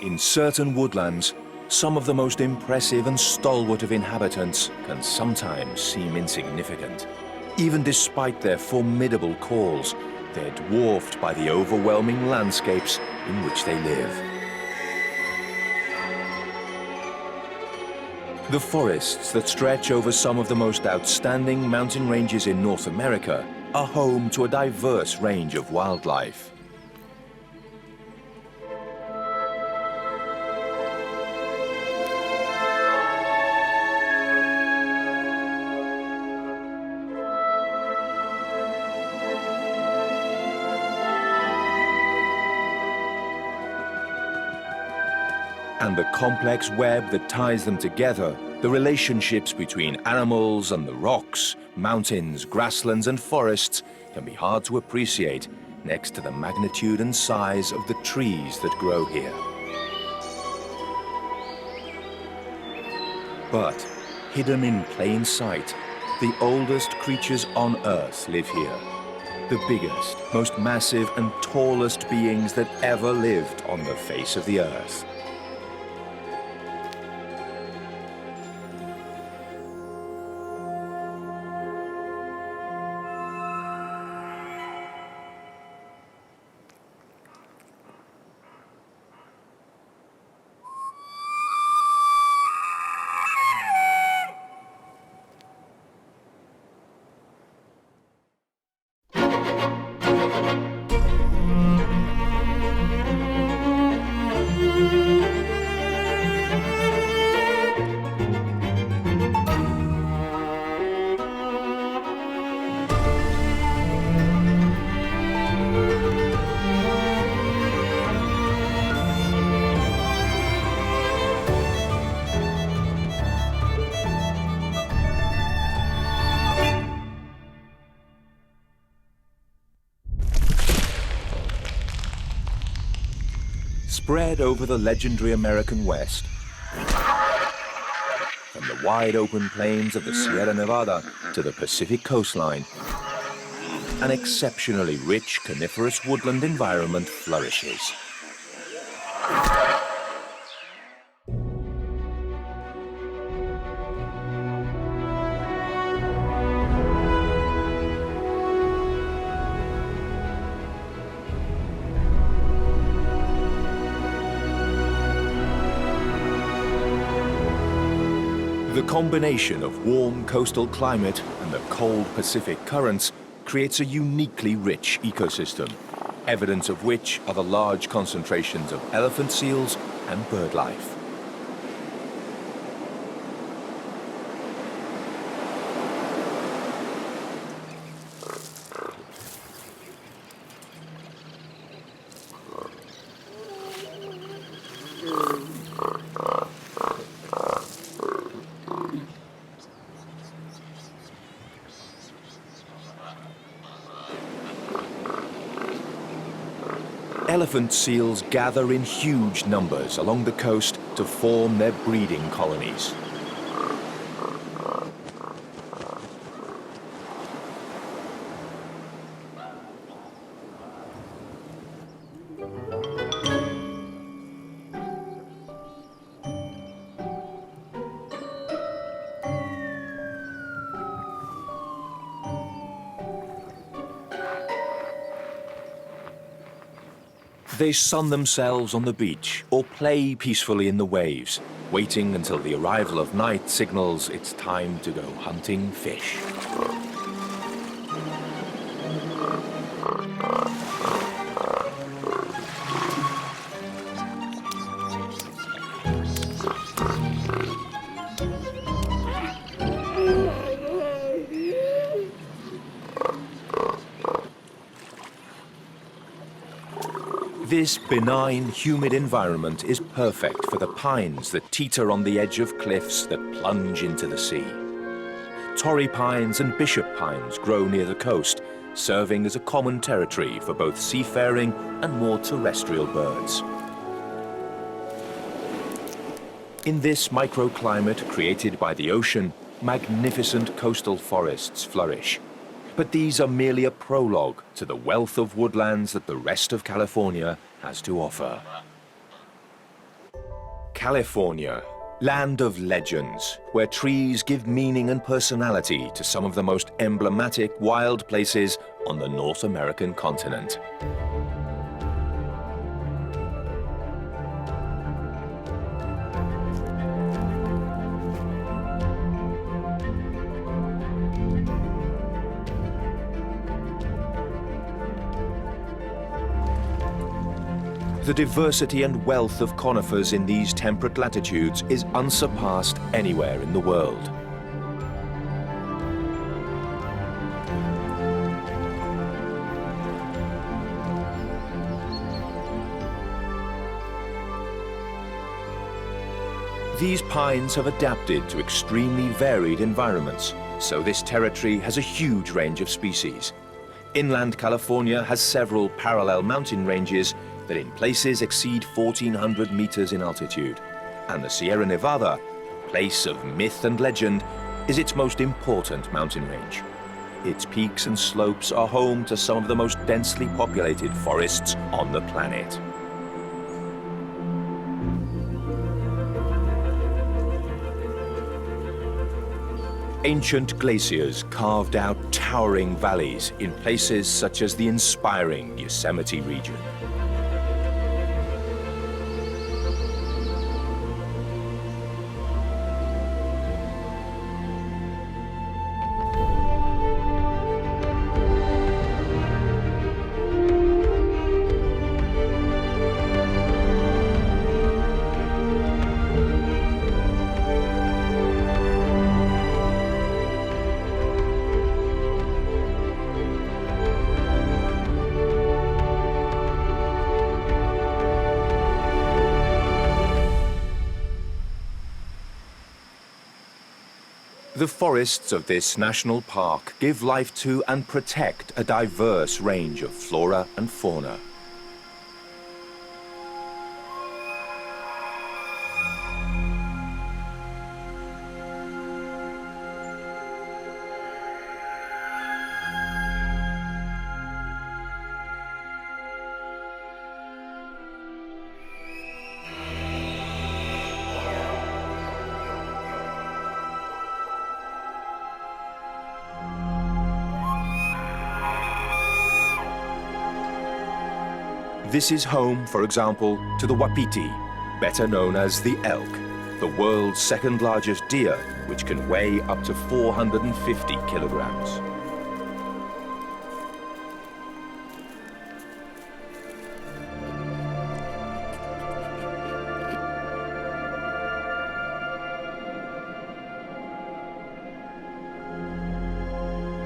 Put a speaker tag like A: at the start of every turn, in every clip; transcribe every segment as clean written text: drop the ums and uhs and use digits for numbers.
A: In certain woodlands, some of the most impressive and stalwart of inhabitants can sometimes seem insignificant. Even despite their formidable calls, they're dwarfed by the overwhelming landscapes in which they live. The forests that stretch over some of the most outstanding mountain ranges in North America are home to a diverse range of wildlife. And the complex web that ties them together, the relationships between animals and the rocks, mountains, grasslands and forests, can be hard to appreciate next to the magnitude and size of the trees that grow here. But hidden in plain sight, the oldest creatures on Earth live here. The biggest, most massive and tallest beings that ever lived on the face of the Earth. Spread over the legendary American West, from the wide open plains of the Sierra Nevada to the Pacific coastline, an exceptionally rich coniferous woodland environment flourishes. The combination of warm coastal climate and the cold Pacific currents creates a uniquely rich ecosystem, evidence of which are the large concentrations of elephant seals and bird life. Elephant seals gather in huge numbers along the coast to form their breeding colonies. They sun themselves on the beach or play peacefully in the waves, waiting until the arrival of night signals it's time to go hunting fish. This benign, humid environment is perfect for the pines that teeter on the edge of cliffs that plunge into the sea. Torrey pines and bishop pines grow near the coast, serving as a common territory for both seafaring and more terrestrial birds. In this microclimate created by the ocean, magnificent coastal forests flourish. But these are merely a prologue to the wealth of woodlands that the rest of California has to offer. California, land of legends, where trees give meaning and personality to some of the most emblematic wild places on the North American continent. The diversity and wealth of conifers in these temperate latitudes is unsurpassed anywhere in the world. These pines have adapted to extremely varied environments, so this territory has a huge range of species. Inland California has several parallel mountain ranges that in places exceed 1,400 meters in altitude. And the Sierra Nevada, place of myth and legend, is its most important mountain range. Its peaks and slopes are home to some of the most densely populated forests on the planet. Ancient glaciers carved out towering valleys in places such as the inspiring Yosemite region. The forests of this national park give life to and protect a diverse range of flora and fauna. This is home, for example, to the wapiti, better known as the elk, the world's second largest deer, which can weigh up to 450 kilograms.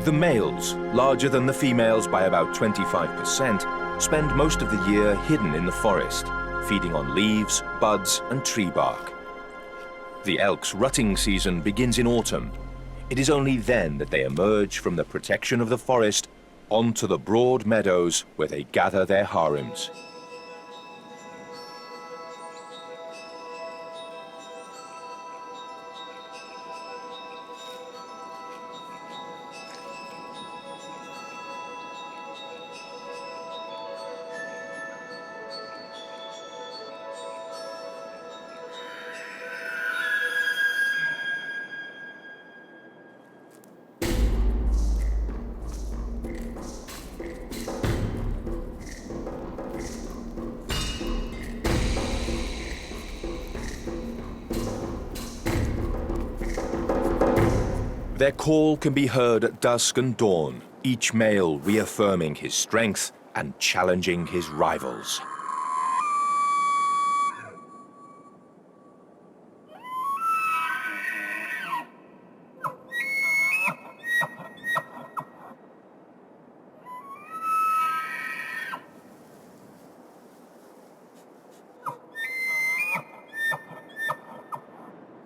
A: The males, larger than the females by about 25%, spend most of the year hidden in the forest, feeding on leaves, buds, and tree bark. The elk's rutting season begins in autumn. It is only then that they emerge from the protection of the forest onto the broad meadows where they gather their harems. Their call can be heard at dusk and dawn, each male reaffirming his strength and challenging his rivals.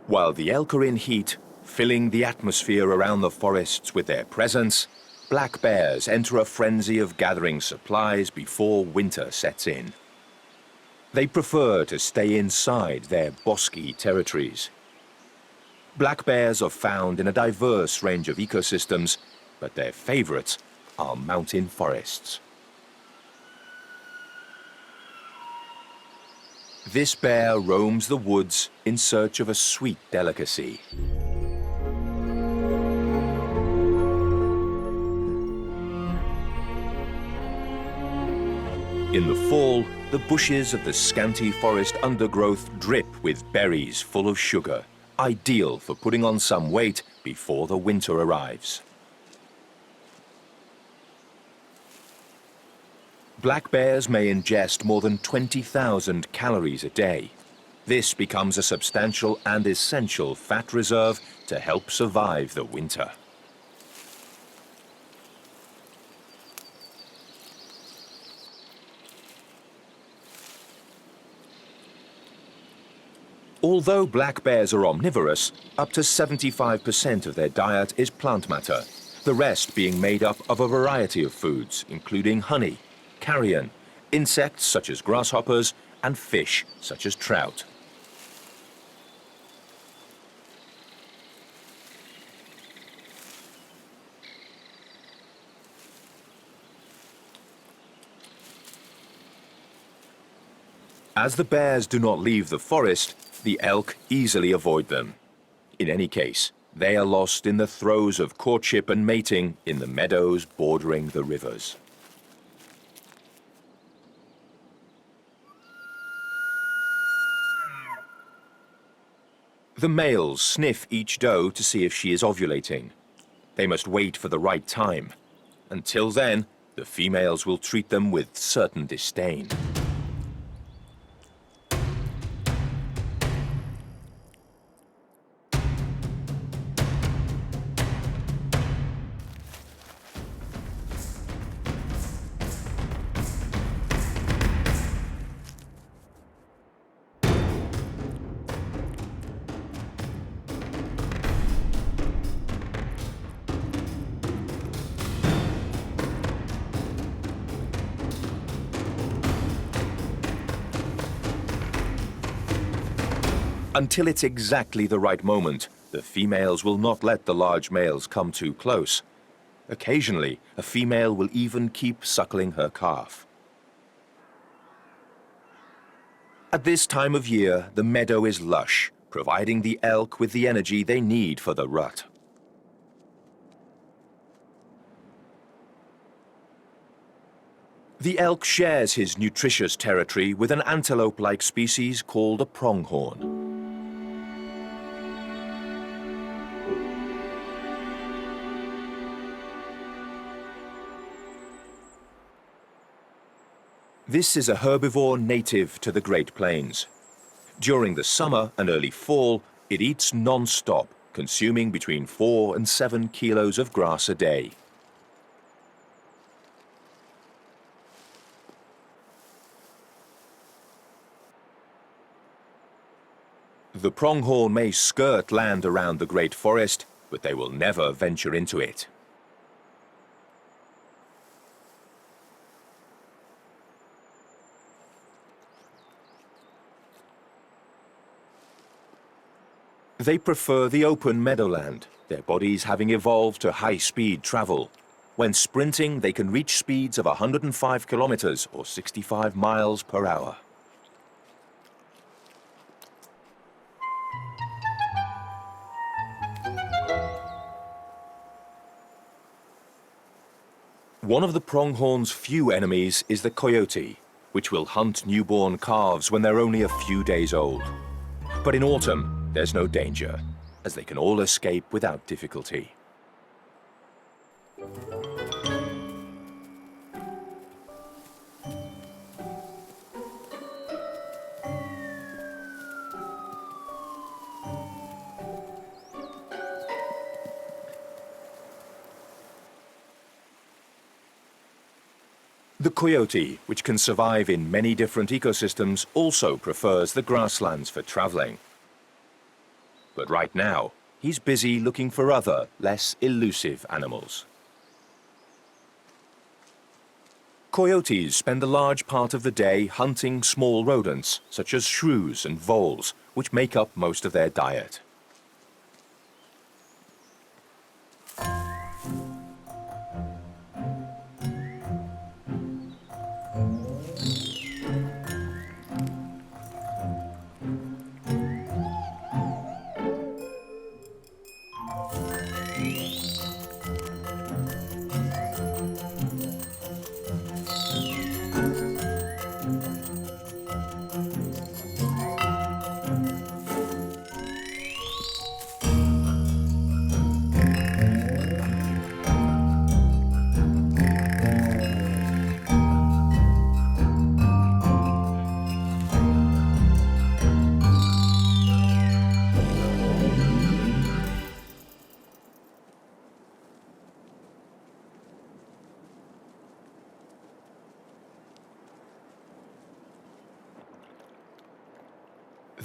A: While the elk are in heat, filling the atmosphere around the forests with their presence, black bears enter a frenzy of gathering supplies before winter sets in. They prefer to stay inside their bosky territories. Black bears are found in a diverse range of ecosystems, but their favorites are mountain forests. This bear roams the woods in search of a sweet delicacy. In the fall, the bushes of the scanty forest undergrowth drip with berries full of sugar, ideal for putting on some weight before the winter arrives. Black bears may ingest more than 20,000 calories a day. This becomes a substantial and essential fat reserve to help survive the winter. Although black bears are omnivorous, up to 75% of their diet is plant matter, the rest being made up of a variety of foods, including honey, carrion, insects such as grasshoppers, and fish such as trout. As the bears do not leave the forest, the elk easily avoid them. In any case, they are lost in the throes of courtship and mating in the meadows bordering the rivers. The males sniff each doe to see if she is ovulating. They must wait for the right time. Until then, the females will treat them with certain disdain. Until it's exactly the right moment, the females will not let the large males come too close. Occasionally, a female will even keep suckling her calf. At this time of year, the meadow is lush, providing the elk with the energy they need for the rut. The elk shares his nutritious territory with an antelope-like species called a pronghorn. This is a herbivore native to the Great Plains. During the summer and early fall, it eats non-stop, consuming between 4 and 7 kilos of grass a day. The pronghorn may skirt land around the Great Forest, but they will never venture into it. They prefer the open meadowland, their bodies having evolved to high-speed travel. When sprinting, they can reach speeds of 105 kilometers or 65 miles per hour. One of the pronghorn's few enemies is the coyote, which will hunt newborn calves when they're only a few days old. But in autumn, there's no danger, as they can all escape without difficulty. The coyote, which can survive in many different ecosystems, also prefers the grasslands for traveling. But right now, he's busy looking for other, less elusive animals. Coyotes spend a large part of the day hunting small rodents, such as shrews and voles, which make up most of their diet.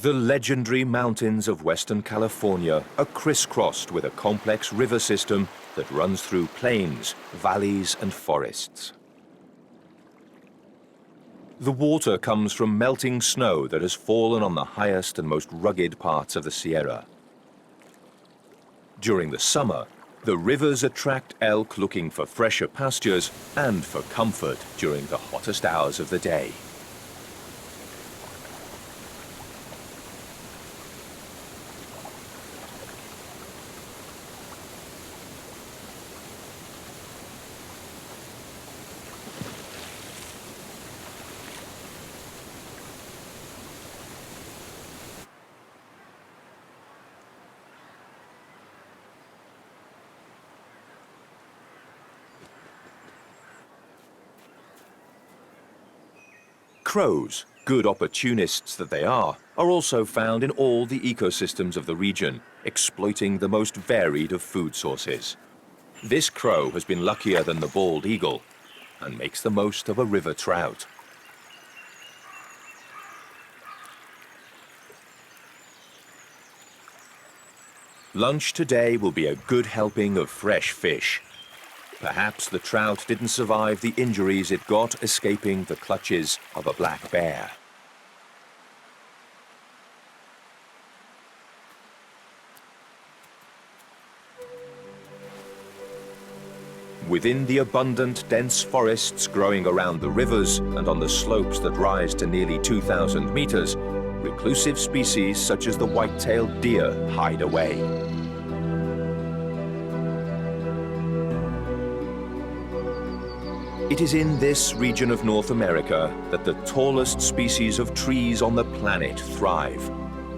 A: The legendary mountains of Western California are crisscrossed with a complex river system that runs through plains, valleys, and forests. The water comes from melting snow that has fallen on the highest and most rugged parts of the Sierra. During the summer, the rivers attract elk looking for fresher pastures and for comfort during the hottest hours of the day. Crows, good opportunists that they are also found in all the ecosystems of the region, exploiting the most varied of food sources. This crow has been luckier than the bald eagle and makes the most of a river trout. Lunch today will be a good helping of fresh fish. Perhaps the trout didn't survive the injuries it got escaping the clutches of a black bear. Within the abundant, dense forests growing around the rivers and on the slopes that rise to nearly 2,000 meters, reclusive species such as the white-tailed deer hide away. It is in this region of North America that the tallest species of trees on the planet thrive,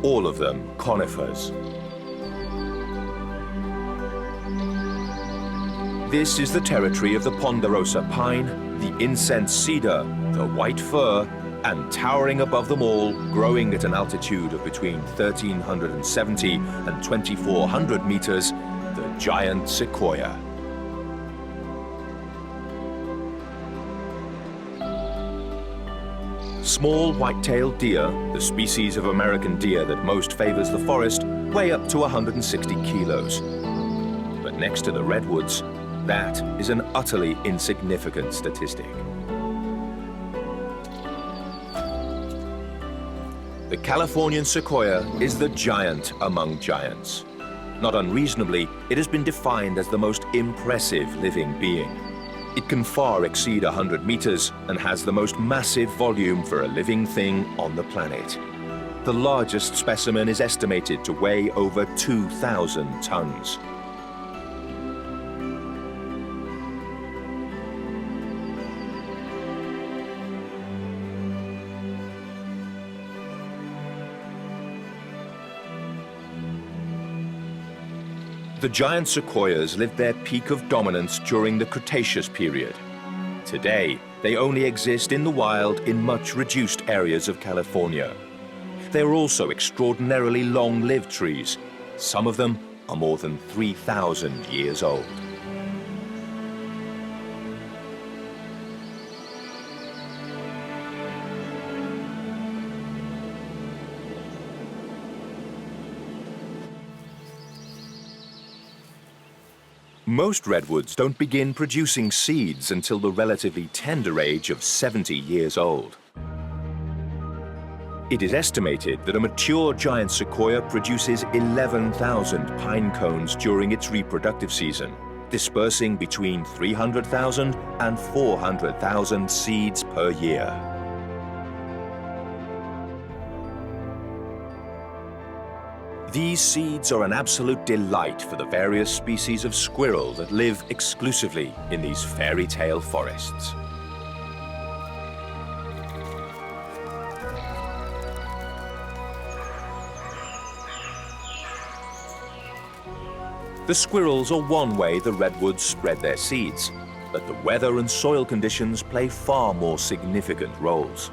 A: all of them conifers. This is the territory of the ponderosa pine, the incense cedar, the white fir, and towering above them all, growing at an altitude of between 1,370 and 2,400 meters, the giant sequoia. Small white-tailed deer, the species of American deer that most favors the forest, weigh up to 160 kilos. But next to the redwoods, that is an utterly insignificant statistic. The Californian sequoia is the giant among giants. Not unreasonably, it has been defined as the most impressive living being. It can far exceed 100 meters and has the most massive volume for a living thing on the planet. The largest specimen is estimated to weigh over 2,000 tons. The giant sequoias lived their peak of dominance during the Cretaceous period. Today, they only exist in the wild in much reduced areas of California. They are also extraordinarily long-lived trees. Some of them are more than 3,000 years old. Most redwoods don't begin producing seeds until the relatively tender age of 70 years old. It is estimated that a mature giant sequoia produces 11,000 pine cones during its reproductive season, dispersing between 300,000 and 400,000 seeds per year. These seeds are an absolute delight for the various species of squirrel that live exclusively in these fairy tale forests. The squirrels are one way the redwoods spread their seeds, but the weather and soil conditions play far more significant roles.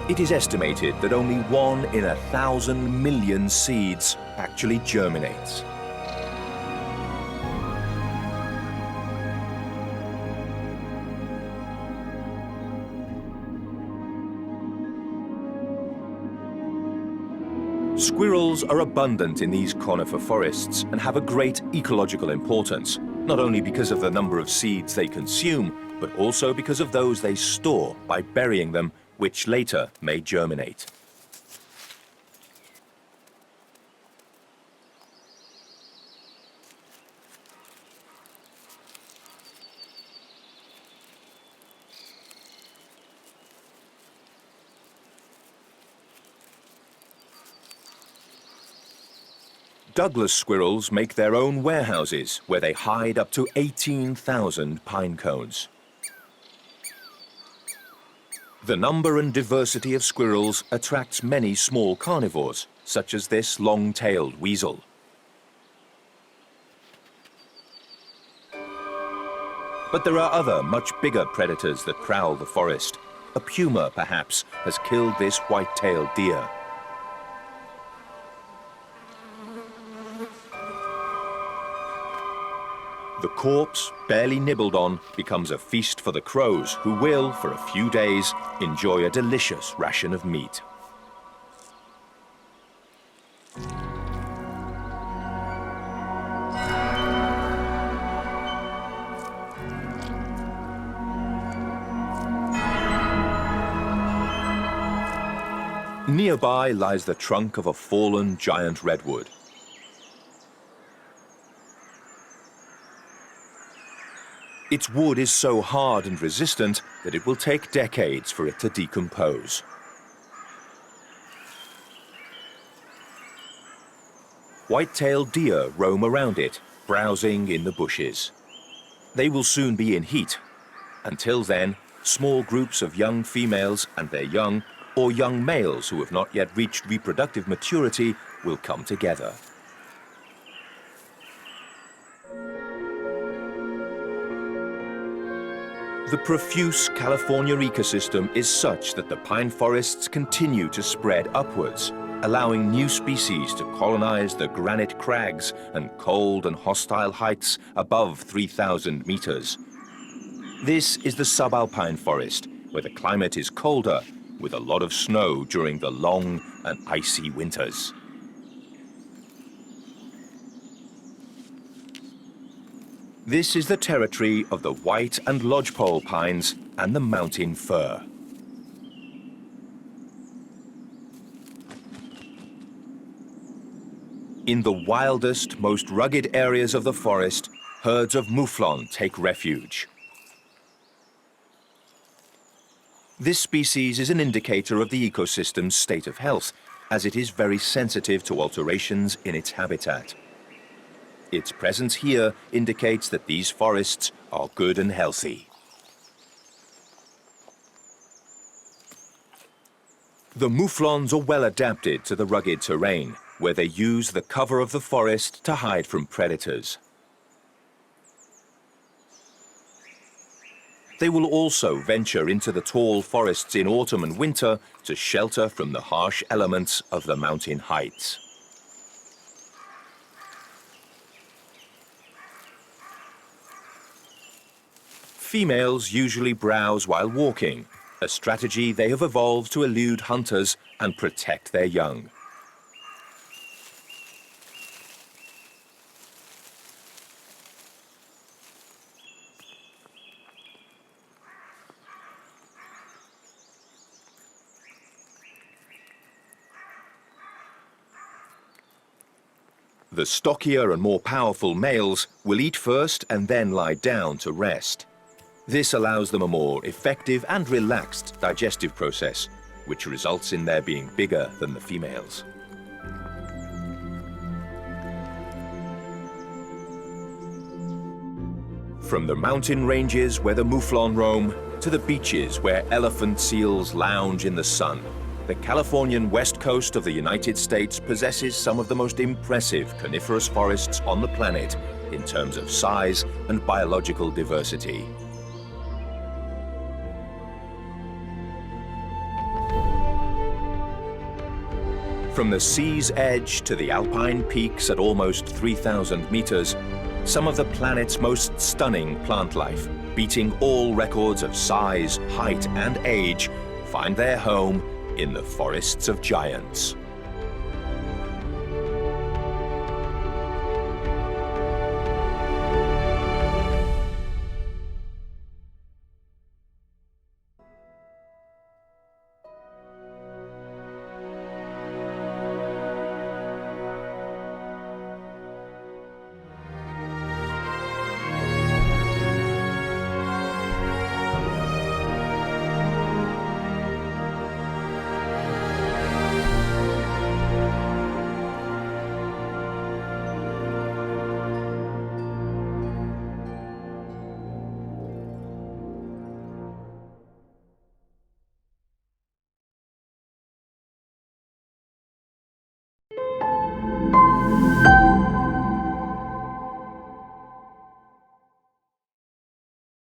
A: It is estimated that only 1 in 1,000 million seeds actually germinates. Squirrels are abundant in these conifer forests and have a great ecological importance, not only because of the number of seeds they consume, but also because of those they store by burying them, which later may germinate. Douglas squirrels make their own warehouses where they hide up to 18,000 pine cones. The number and diversity of squirrels attracts many small carnivores, such as this long-tailed weasel. But there are other much bigger predators that prowl the forest. A puma, perhaps, has killed this white-tailed deer. The corpse, barely nibbled on, becomes a feast for the crows, who will, for a few days, enjoy a delicious ration of meat. Nearby lies the trunk of a fallen giant redwood. Its wood is so hard and resistant that it will take decades for it to decompose. White-tailed deer roam around it, browsing in the bushes. They will soon be in heat. Until then, small groups of young females and their young, or young males who have not yet reached reproductive maturity, will come together. The profuse California ecosystem is such that the pine forests continue to spread upwards, allowing new species to colonize the granite crags and cold and hostile heights above 3,000 meters. This is the Subalpine forest, where the climate is colder, with a lot of snow during the long and icy winters. This is the territory of the white and lodgepole pines and the mountain fir. In the wildest, most rugged areas of the forest, herds of mouflon take refuge. This species is an indicator of the ecosystem's state of health, as it is very sensitive to alterations in its habitat. Its presence here indicates that these forests are good and healthy. The mouflons are well adapted to the rugged terrain, where they use the cover of the forest to hide from predators. They will also venture into the tall forests in autumn and winter to shelter from the harsh elements of the mountain heights. Females usually browse while walking, a strategy they have evolved to elude hunters and protect their young. The stockier and more powerful males will eat first and then lie down to rest. This allows them a more effective and relaxed digestive process, which results in their being bigger than the females. From the mountain ranges where the mouflon roam to the beaches where elephant seals lounge in the sun, the Californian west coast of the United States possesses some of the most impressive coniferous forests on the planet in terms of size and biological diversity. From the sea's edge to the alpine peaks at almost 3,000 meters, some of the planet's most stunning plant life, beating all records of size, height, and age, find their home in the forests of giants.